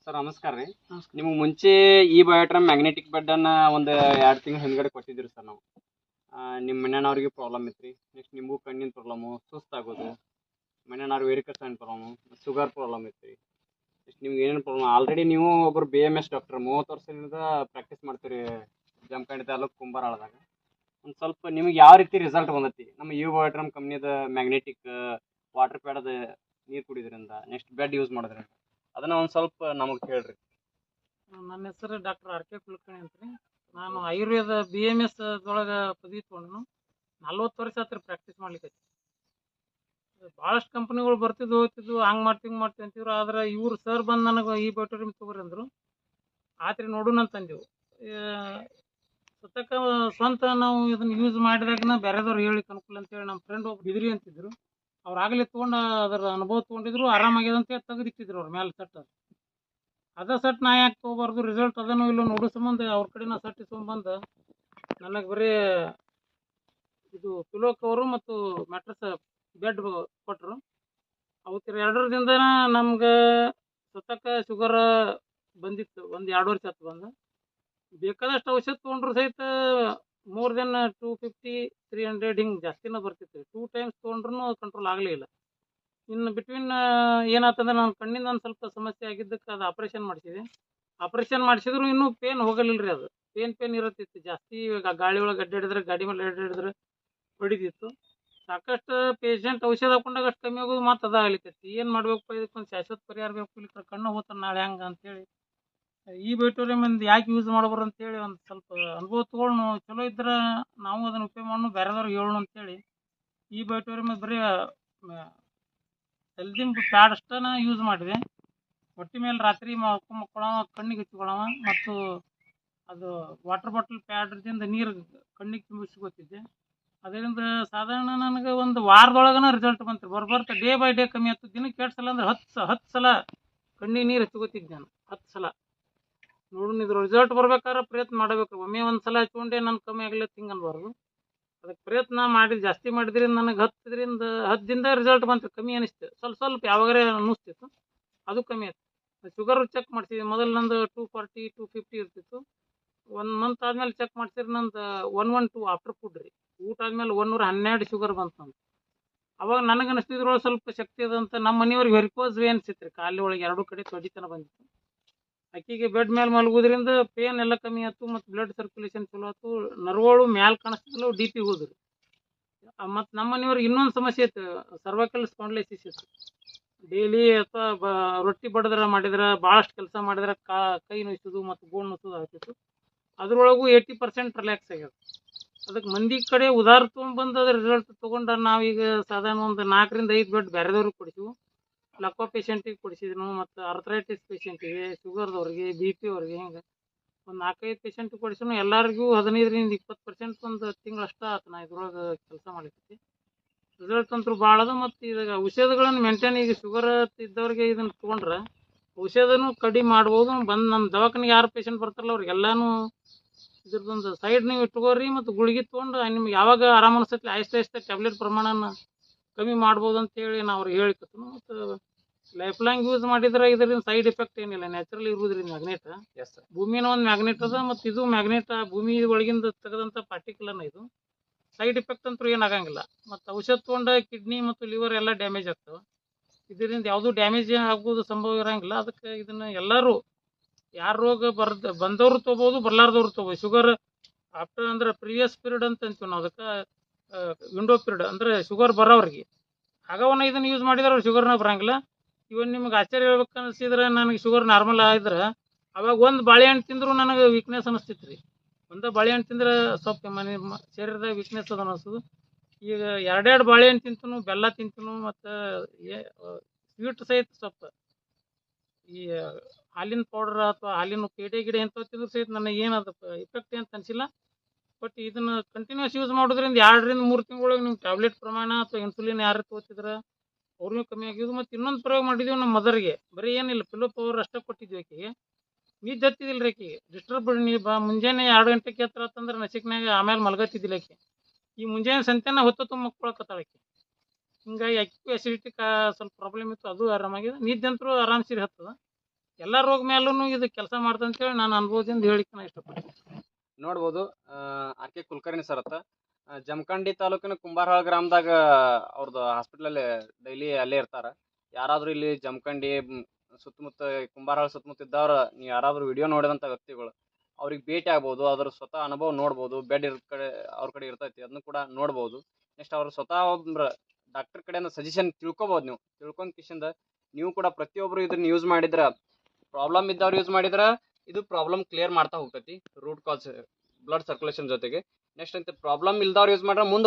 Sir ನಮಸ್ಕಾರ ರೀ. ನಮಸ್ಕಾರ. ನಿಮಗೆ ಮುಂಚೆ ಈ ಬಯೋಟ್ರಮ್ ಮ್ಯಾಗ್ನೆಟಿಕ್ ಬೆಡ್ ಅನ್ನ ಒಂದು 2 ತಿಂಗಳ ಹಿಂದ್ಗಡೆ ಕೊಟ್ಟಿದ್ದೀರಿ ಸರ್ ನಾವು. ನಿಮ್ಮ ಮನೆಯವ್ರಿಗೆ ಪ್ರಾಬ್ಲಮ್ ಇತ್ತು ರೀ. ನೆಕ್ಸ್ಟ್ ನಿಮಗೂ ಕಣ್ಣಿನ ಪ್ರಾಬ್ಲಮು, ಸುಸ್ತಾಗೋದು, ಮನೆಯವ್ರು ವೇರಿಕಸ್ ಅಂಡ್ ಪ್ರಾಬ್ಲಮು, ಶುಗರ್ ಪ್ರಾಬ್ಲಮ್ ಇತ್ತು ರೀ. ನೆಕ್ಸ್ಟ್ ನಿಮ್ಗೆ ಏನೇನು ಪ್ರಾಬ್ಲಮ್ ಆಲ್ರೆಡಿ ನೀವು ಒಬ್ಬರು BMS ಡಾಕ್ಟರ್ 30 ವರ್ಷದಿಂದ ಪ್ರಾಕ್ಟೀಸ್ ಮಾಡ್ತೀರಿ ಜಮಖಂಡಿ ತಾಲೂಕು ಕುಂಬಾರಾಳದಾಗ. ಒಂದು ಸ್ವಲ್ಪ ನಿಮಗೆ ಯಾವ ರೀತಿ ರಿಸಲ್ಟ್ ಬಂದೈತಿ ನಮ್ಮ ಈ ಬಯೋಟ್ರಮ್ ಕಂಪ್ನಿದ ಮ್ಯಾಗ್ನೆಟಿಕ್ ವಾಟರ್ ಪ್ಯಾಡದ ನೀರು ಕುಡಿಯೋದ್ರಿಂದ, ನೆಕ್ಸ್ಟ್ ಬೆಡ್ ಯೂಸ್ ಮಾಡೋದ್ರಿಂದ ಅದನ್ನ ಒಂದು ಸ್ವಲ್ಪ ನಮಗೆ ಹೇಳ್ರಿ. ನನ್ನ ಹೆಸರು ಡಾಕ್ಟರ್ ಆರ್ ಕೆ ಕುಲಕರ್ಣಿ ಅಂತ ರೀ. ನಾನು ಆಯುರ್ವೇದ BMS ದೊಳಗೆ ಪದವಿ ತೊಗೊಂಡು 40 ವರ್ಷ ಆತ್ರಿ ಪ್ರಾಕ್ಟೀಸ್ ಮಾಡ್ಲಿಕ್ಕೆ. ಭಾಳಷ್ಟು ಕಂಪ್ನಿಗಳು ಬರ್ತಿದ್ವು ಹೋಗ್ತಿದ್ವು, ಹಂಗೆ ಮಾಡ್ತೀವಿ ಅಂತಿದ್ರು. ಆದ್ರೆ ಇವ್ರು ಸರ್ ಬಂದು ನನಗೆ ಈ ಬಯೋಟರಿಮ್ ತೊಗೊರಿ ಅಂದರು. ಆತ್ರಿ ನೋಡೋಣ ಅಂತಂದೆವು. ಸತಕ ಸ್ವಂತ ನಾವು ಇದನ್ನು ಯೂಸ್ ಮಾಡಿದಾಗನ ಬೇರೆದವ್ರು ಹೇಳಿ ಅನುಕೂಲ ಅಂತೇಳಿ ನಮ್ಮ ಫ್ರೆಂಡ್ ಒಬ್ಬ ಬಿದ್ರಿ ಅಂತಿದ್ರು. ಅವ್ರು ಆಗಲೇ ತೊಗೊಂಡು ಅದರ ಅನುಭವ ತೊಗೊಂಡಿದ್ರು, ಆರಾಮಾಗ್ಯದ ಅಂತೇಳಿ ತೆಗೆದಿಟ್ಟಿದ್ರು ಅವ್ರ ಮೇಲೆ ಸಟ್. ಅದ ಸಟ್ ನಾ ಯಾಕೆ ತೊಗೋಬಾರ್ದು, ರಿಸಲ್ಟ್ ಅದನ್ನು ಇಲ್ಲ ನೋಡೋ ಸಂಬಂಧ ಅವ್ರ ಕಡೆ ನಾ ಸಟ್ ಇಸ್ಕೊಂಡ್ಬಂದು ನನಗೆ ಬರೀ ಇದು ಪಿಲೋ ಕವರು ಮತ್ತು ಮ್ಯಾಟ್ರಸ್ ಬೆಡ್ ಕೊಟ್ಟರು. ಅವತ್ತು 2 ನಮ್ಗೆ ಸತಕ ಶುಗರ್ ಬಂದಿತ್ತು. 1-2 ವರ್ಷ ಆಯ್ತು ಬಂದು. ಬೇಕಾದಷ್ಟು ಔಷಧ ತೊಗೊಂಡ್ರು ಸಹಿತ ಮೋರ್ ದೆನ್ 250-300 ಹಿಂಗೆ ಜಾಸ್ತಿನ ಬರ್ತಿತ್ತು. 2 ಟೈಮ್ಸ್ ತೊಗೊಂಡ್ರು ಕಂಟ್ರೋಲ್ ಆಗಲೇ ಇಲ್ಲ. ಇನ್ನು ಬಿಟ್ವೀನ್ ಏನಾಯ್ತಂದ್ರೆ ನನ್ನ ಕಣ್ಣಿಂದ ಒಂದು ಸ್ವಲ್ಪ ಸಮಸ್ಯೆ ಆಗಿದ್ದಕ್ಕೆ ಅದು ಆಪ್ರೇಷನ್ ಮಾಡಿಸಿದೆ. ಆಪ್ರೇಷನ್ ಮಾಡಿಸಿದ್ರು ಇನ್ನೂ ಪೇನ್ ಹೋಗಲಿಲ್ಲ ರೀ. ಅದು ಪೇನ್ ಇರುತ್ತಿತ್ತು ಜಾಸ್ತಿ. ಗಾಳಿ ಒಳಗೆ ಅಡ್ಡಾಡಿದ್ರೆ, ಗಾಡಿ ಮೇಲೆ ಅಡ್ಡಾಡಿದ್ರೆ ಹೊಡಿತಿತ್ತು. ಸಾಕಷ್ಟು ಪೇಷಂಟ್ ಔಷಧ ಹಾಕೊಂಡಾಗ ಅಷ್ಟು ಕಮ್ಮಿ ಆಗೋದು ಮತ್ತು ಅದು ಆಗ್ಲಿಕ್ಕೈತಿ. ಏನು ಮಾಡ್ಬೇಕಪ್ಪ, ಇದಕ್ಕೊಂದು ಶಾಶ್ವತ ಪರಿಹಾರ ಬೇಕು, ಇಲ್ಲಿ ಕಣ್ಣು ಹೋಗ್ತಾನೆ ನಾಳೆ ಹಂಗೆ ಅಂತೇಳಿ ಈ ಬಯೋಟೋರಿಯಮ್ ಯಾಕೆ ಯೂಸ್ ಮಾಡಬಾರ್ದು ಅಂತೇಳಿ ಒಂದು ಸ್ವಲ್ಪ ಅನುಭವ ತೊಗೊಂಡು ಚಲೋ ಇದ್ರೆ ನಾವು ಅದನ್ನು ಉಪಯೋಗ ಮಾಡೋಣ, ಬೇರೆದವ್ರಿಗೆ ಹೇಳೋಣ ಅಂತೇಳಿ ಈ ಬಯೋಟೋರಿಯಮ್ ಬರೀ ಎಲ್ಜಿಮ್ ಪ್ಯಾಡ್ ಅಷ್ಟನ ಯೂಸ್ ಮಾಡಿದೆ. ಹೊಟ್ಟೆ ಮೇಲೆ ರಾತ್ರಿ ಮಕ್ಕೊಳ್ಳೋ ಕಣ್ಣಿಗೆ ಹಚ್ಕೊಳ್ಳೋವ ಮತ್ತು ಅದು ವಾಟರ್ ಬಾಟಲ್ ಪ್ಯಾಡ್ದಿಂದ ನೀರು ಕಣ್ಣಿಗೆ ತುಂಬಿಸ್ಕೊತಿದ್ದೆ. ಅದರಿಂದ ಸಾಧಾರಣ ನನಗೆ ಒಂದು ವಾರದೊಳಗನ ರಿಸಲ್ಟ್ ಬಂತು. ಬರ್ತಾ ಡೇ ಬೈ ಡೇ ಕಮ್ಮಿ ಆಗ್ತದೆ. ದಿನಕ್ಕೆ 2 ಸಲ ಅಂದ್ರೆ 10 ಸಲ ಕಣ್ಣಿಗೆ ನೀರು ಹಚ್ಕೋತಿದ್ದೆ ನಾನು. 10 ಸಲ ನೋಡೋಣ, ಇದ್ರ ರಿಸಲ್ಟ್ ಬರ್ಬೇಕಾದ್ರೆ ಪ್ರಯತ್ನ ಮಾಡಬೇಕು. ಒಮ್ಮೆ ಒಂದು ಸಲ ಹಚ್ಕೊಂಡೆ ನಾನು ಕಮ್ಮಿ ಆಗಲಿತ್ತು ಹಿಂಗೆ ಅನ್ಬಾರ್ದು. ಅದಕ್ಕೆ ಪ್ರಯತ್ನ ಮಾಡಿ ಜಾಸ್ತಿ ಮಾಡಿದ್ರಿಂದ ನನಗೆ 10 ದಿನದ ರಿಸಲ್ಟ್ ಬಂತು. ಕಮ್ಮಿ ಅನಿಸ್ತು, ಸ್ವಲ್ಪ ಯಾವಾಗರೇ ಅನ್ನಿಸ್ತಿತ್ತು, ಅದು ಕಮ್ಮಿ ಆಯ್ತು. ಶುಗರ್ ಚೆಕ್ ಮಾಡ್ತಿದ್ದೆ. ಮೊದಲು ನಂದು 240 250 ಇರ್ತಿತ್ತು. 1 ಮಂತ್ ಆದ್ಮೇಲೆ ಚೆಕ್ ಮಾಡ್ಸಿದ್ರೆ ನಂದು 112 ಆಫ್ಟರ್ ಫುಡ್ ರೀ. ಊಟ ಆದ್ಮೇಲೆ 112 ಶುಗರ್ ಬಂತು ನಂದು. ಅವಾಗ ನನಗೆ ಅನಿಸ್ತಿದ್ರೊಳಗೆ ಸ್ವಲ್ಪ ಶಕ್ತಿ ಅದಂತ. ನಮ್ಮ ಮನೆಯವ್ರಿಗೆ ವೆರಿಕೋಸ್ ವೇನ್ಸ್ ಅನಿಸಿತ್ತು ರೀ, ಕಾಲಿ ಒಳಗೆ 2 ಕಡೆ ತೊಡಿತನ ಬಂದಿತ್ತು. ಆಕೆಗೆ ಬೆಡ್ ಮೇಲೆ ಮಲಗೋದ್ರಿಂದ ಪೇನ್ ಎಲ್ಲ ಕಮ್ಮಿ ಆಯ್ತು ಮತ್ತು ಬ್ಲಡ್ ಸರ್ಕ್ಯುಲೇಷನ್ ಚಲೋ ಆಯ್ತು. ನರ್ವಗಳು ಮ್ಯಾಲೆ ಕಾಣಿಸ್ತಿಲ್ಲ, DP ಹೋದ್ರು. ಮತ್ತು ನಮ್ಮ ಮನೆಯವ್ರಿಗೆ ಇನ್ನೊಂದು ಸಮಸ್ಯೆ ಇತ್ತು, ಸರ್ವೈಕಲ್ ಸ್ಪಾಂಡ್ಲೈಸಿಸ್ ಇತ್ತು. ಡೈಲಿ ಅಥವಾ ರೊಟ್ಟಿ ಬಡಿದ್ರೆ ಮಾಡಿದ್ರೆ ಭಾಳಷ್ಟು ಕೆಲಸ ಮಾಡಿದ್ರೆ ಕೈ ನೋಯ್ಸೋದು ಮತ್ತು ಗೋಣ್ ನೋಯ್ಸೋದು ಆಗ್ತಿತ್ತು. ಅದ್ರೊಳಗೂ 80% ರಿಲ್ಯಾಕ್ಸ್ ಆಗ್ಯದ. ಅದಕ್ಕೆ ಮಂದಿ ಕಡೆ ಉದಾರ ತೊಗೊಂಡ್ಬಂದು ಅದ್ರ ರಿಸಲ್ಟ್ ತೊಗೊಂಡು ನಾವೀಗ ಸಾಧಾರಣ ಒಂದು 4-5 ಬೆಡ್ ಬೇರೆದವ್ರಿಗೆ ಕೊಡಿಸಿವು. ಲಕ್ವಾ ಪೇಷಂಟಿಗೆ ಕೊಡಿಸಿದ್ನು ಮತ್ತು ಅರ್ಥರೈಟಿಸ್ ಪೇಷಂಟಿಗೆ, ಶುಗರ್ದವ್ರಿಗೆ, BP ಅವ್ರಿಗೆ, ಹಿಂಗೆ ಒಂದು 4-5 ಪೇಷಂಟಿಗೆ ಕೊಡಿಸಿನು. ಎಲ್ಲರಿಗೂ 15-20% ಒಂದು ತಿಂಗಳು ಅಷ್ಟೇ ಆಯ್ತು ನಾ ಇದ್ರೊಳಗೆ ಕೆಲಸ ಮಾಡ್ಲಿಕ್ಕೆ. ರಿಸಲ್ಟ್ ಅಂತೂ ಭಾಳ ಅದ. ಮತ್ತು ಇದಾಗ ಔಷಧಗಳನ್ನು ಮೇಂಟೈನ್, ಈಗ ಶುಗರ್ ಇದ್ದವ್ರಿಗೆ ಇದನ್ನು ತೊಗೊಂಡ್ರೆ ಔಷಧನೂ ಕಡಿಮೆ ಮಾಡ್ಬೋದು. ಬಂದು ನಮ್ಮ ದವಾಖಾನೆಗೆ ಯಾರು ಪೇಷಂಟ್ ಬರ್ತಾರಲ್ಲ ಅವ್ರಿಗೆಲ್ಲನೂ ಇದ್ರದ್ದೊಂದು ಸೈಡ್ ನೀವು ಇಟ್ಕೋರಿ ಮತ್ತು ಗುಳಿಗೆ ತೊಗೊಂಡು ನಿಮ್ಗೆ ಯಾವಾಗ ಆರಾಮ ಅನಿಸ್ತೈತಿ ಆಯ್ತು ಟ್ಯಾಬ್ಲೆಟ್ ಪ್ರಮಾಣನ ಕಮ್ಮಿ ಮಾಡ್ಬೋದು ಅಂತೇಳಿ ನಾವು ಅವ್ರಿಗೆ ಹೇಳಿಕೊಡ್ತೀನಿ. ಮತ್ತು ಲೈಫ್ ಲಾಂಗ್ ಯೂಸ್ ಮಾಡಿದ್ರೆ ಇದರಿಂದ ಸೈಡ್ ಎಫೆಕ್ಟ್ ಏನಿಲ್ಲ, ನ್ಯಾಚುರಲ್ ಇರುವುದ್ರಿಂದ ಮ್ಯಾಗ್ನೆಟ್. ಭೂಮಿನ ಒಂದು ಮ್ಯಾಗ್ನೆಟ್ ಅದ ಮತ್ತು ಇದು ಮ್ಯಾಗ್ನೆಟ್ ಭೂಮಿ ಒಳಗಿಂದ ತೆಗೆದಂಥ ಪಾರ್ಟಿಕಲನ್ನ. ಇದು ಸೈಡ್ ಎಫೆಕ್ಟ್ ಅಂತೂ ಏನಾಗಂಗಿಲ್ಲ. ಮತ್ತು ಔಷಧ ತೊಗೊಂಡ ಕಿಡ್ನಿ ಮತ್ತು ಲಿವರ್ ಎಲ್ಲ ಡ್ಯಾಮೇಜ್ ಆಗ್ತವೆ. ಇದರಿಂದ ಯಾವುದೂ ಡ್ಯಾಮೇಜ್ ಆಗೋದು ಸಂಭವ ಇರೋಂಗಿಲ್ಲ. ಅದಕ್ಕೆ ಇದನ್ನು ಎಲ್ಲರೂ ಯಾರು ರೋಗ ಬಂದವರು ತೊಗೋಬೋದು, ಬರಲಾರ್ದವ್ರು ತೊಗೋಬೋದು. ಶುಗರ್ ಆಫ್ಟರ್ ಅಂದ್ರೆ ಪ್ರಿವಿಯಸ್ ಪೀರಿಯಡ್ ಅಂತ ಅಂತೀವಿ ನಾವು ಅದಕ್ಕೆ. ವಿಂಡೋ ಪೀರಿಯಡ್ ಅಂದರೆ ಶುಗರ್ ಬರೋವ್ರಿಗೆ ಆಗವನ್ನ ಇದನ್ನು ಯೂಸ್ ಮಾಡಿದ್ರೆ ಅವ್ರು ಶುಗರ್ನ ಬರೋಂಗಿಲ್ಲ. ಇವನ್ ನಿಮ್ಗೆ ಆಶ್ಚರ್ಯ ಹೇಳ್ಬೇಕು ಅನಿಸಿದ್ರೆ, ನನಗೆ ಶುಗರ್ ನಾರ್ಮಲ್ ಆದ್ರೆ ಅವಾಗ ಒಂದು ಬಾಳೆಹಣ್ಣು ತಿಂದರೂ ನನಗೆ ವೀಕ್ನೆಸ್ ಅನಿಸ್ತಿತ್ತು ರೀ. ಒಂದು ಬಾಳೆಹಣ್ಣು ತಿಂದ್ರೆ ಸ್ವಲ್ಪ ಶರೀರದ ವೀಕ್ನೆಸ್ ಅದ ಅನಿಸೋದು. ಈಗ 2 ಬಾಳೆಹಣ್ಣು ತಿಂತನು, ಬೆಲ್ಲ ತಿಂತನು ಮತ್ತು ಸ್ವೀಟ್ ಸಹಿತ ಸ್ವಲ್ಪ ಈ ಹಾಲಿನ ಪೌಡರ್ ಅಥವಾ ಹಾಲಿನ ಪೇಡೆ ಗಿಡ ಎಂಥವು ತಿಂದ್ರು ಸಹಿತ ನನಗೆ ಏನದು ಇಫೆಕ್ಟ್ ಅಂತ ಅನಿಸಿಲ್ಲ. ಬಟ್ ಇದನ್ನು ಕಂಟಿನ್ಯೂಸ್ ಯೂಸ್ ಮಾಡೋದ್ರಿಂದ 2-3 ತಿಂಗಳೊಳಗೆ ನಿಮ್ಮ ಟ್ಯಾಬ್ಲೆಟ್ ಪ್ರಮಾಣ ಅಥವಾ ಇನ್ಸುಲಿನ್ ಯಾರು ತೊಗೋತಿದ್ರೆ ಅವ್ರಿಗೂ ಕಮ್ಮಿ ಆಗಿದ್ದು. ಮತ್ತು ಇನ್ನೊಂದು ಪ್ರಯೋಗ ಮಾಡಿದ್ದೀವಿ ನಮ್ಮ ಮದರ್ಗೆ. ಬರೀ ಏನಿಲ್ಲ, ಪಿಲೋ ಪವರ್ ಅಷ್ಟೇ ಕೊಟ್ಟಿದ್ವಿ ಆಕೆಗೆ. ನಿದ್ದೆ ಹತ್ತಿದಿಲ್ಲ ರೀ ಆಕೆಗೆ. ಡಿಸ್ಟರ್ಬ್ ಮುಂಜಾನೆ 2 ಗಂಟೆಗೆ ಎತ್ತರ ಆತಂದ್ರೆ ನಸಿಕ್ನಾಗ ಆಮೇಲೆ ಮಲಗತ್ತಿದ್ದಿಲ್ಲ ಆಕೆ. ಈ ಮುಂಜಾನೆ ಸಂತೆನ ಹೊತ್ತು ಮಕ್ಕೊಳಕತ್ತಾಳ ಆಕೆ. ಹಿಂಗಾಗಿ ಆಕೆಗೂ ಅಸಿಡಿಟಿ ಸ್ವಲ್ಪ ಪ್ರಾಬ್ಲಮ್ ಇತ್ತು, ಅದು ಆರಾಮಾಗಿದೆ. ನಿದ್ದೆ ಅಂತೂ ಆರಾಮ್ ಸೀರಿ ಹತ್ತದ. ಎಲ್ಲ ರೋಗ ಮೇಲೂ ಇದು ಕೆಲಸ ಮಾಡ್ತಂತೇಳಿ ನಾನು ಅನುಭವದಿಂದ ಹೇಳಿಕ್ಕೆ ನಾ ಇಷ್ಟಪಡ್ತೀನಿ. ನೋಡ್ಬೋದು ಆರ್ ಕೆ ಕುಲಕರ್ಣಿ ಸರ್ ಅತ್ತ ಜಮಖಂಡಿ ತಾಲೂಕಿನ ಕುಂಬಾರಹಾಳ ಗ್ರಾಮದಾಗ ಅವ್ರದ್ದು ಹಾಸ್ಪಿಟ್ಲಲ್ಲಿ ಡೈಲಿ ಅಲ್ಲೇ ಇರ್ತಾರ. ಯಾರಾದರೂ ಇಲ್ಲಿ ಜಮಖಂಡಿ ಸುತ್ತಮುತ್ತ ಕುಂಬಾರಹಾಳ ಸುತ್ತಮುತ್ತ ಇದ್ದವ್ರು ನೀವು ಯಾರಾದರೂ ವಿಡಿಯೋ ನೋಡಿದಂಥ ವ್ಯಕ್ತಿಗಳು ಅವ್ರಿಗೆ ಭೇಟಿ ಆಗ್ಬೋದು, ಅದ್ರ ಸ್ವತಃ ಅನುಭವ ನೋಡ್ಬೋದು. ಬೆಡ್ ಇರೋ ಕಡೆ ಅವ್ರ ಕಡೆ ಇರ್ತೈತಿ, ಅದನ್ನು ಕೂಡ ನೋಡ್ಬೋದು. ನೆಕ್ಸ್ಟ್ ಅವ್ರು ಸ್ವತಃ ಒಬ್ಬ ಡಾಕ್ಟರ್ ಕಡೆಯಿಂದ ಸಜೆಷನ್ ತಿಳ್ಕೊಬೋದು. ನೀವು ತಿಳ್ಕೊಂಡ್ ಕಿಶಿಂದ ನೀವು ಕೂಡ ಪ್ರತಿಯೊಬ್ಬರು ಇದನ್ನ ಯೂಸ್ ಮಾಡಿದ್ರ, ಪ್ರಾಬ್ಲಮ್ ಇದ್ದವ್ರು ಯೂಸ್ ಮಾಡಿದ್ರ ಇದು ಪ್ರಾಬ್ಲಮ್ ಕ್ಲಿಯರ್ ಮಾಡ್ತಾ ಹೋಗ್ತೈತಿ ರೂಟ್ ಕಾಸ್ ಬ್ಲಡ್ ಸರ್ಕ್ಯುಲೇಷನ್ ಜೊತೆಗೆ. ನೆಕ್ಸ್ಟ್ ಅಂತ ಪ್ರಾಬ್ಲಮ್ ಇಲ್ದವ್ರು ಯೂಸ್ ಮಾಡ್ರೆ ಮುಂದೆ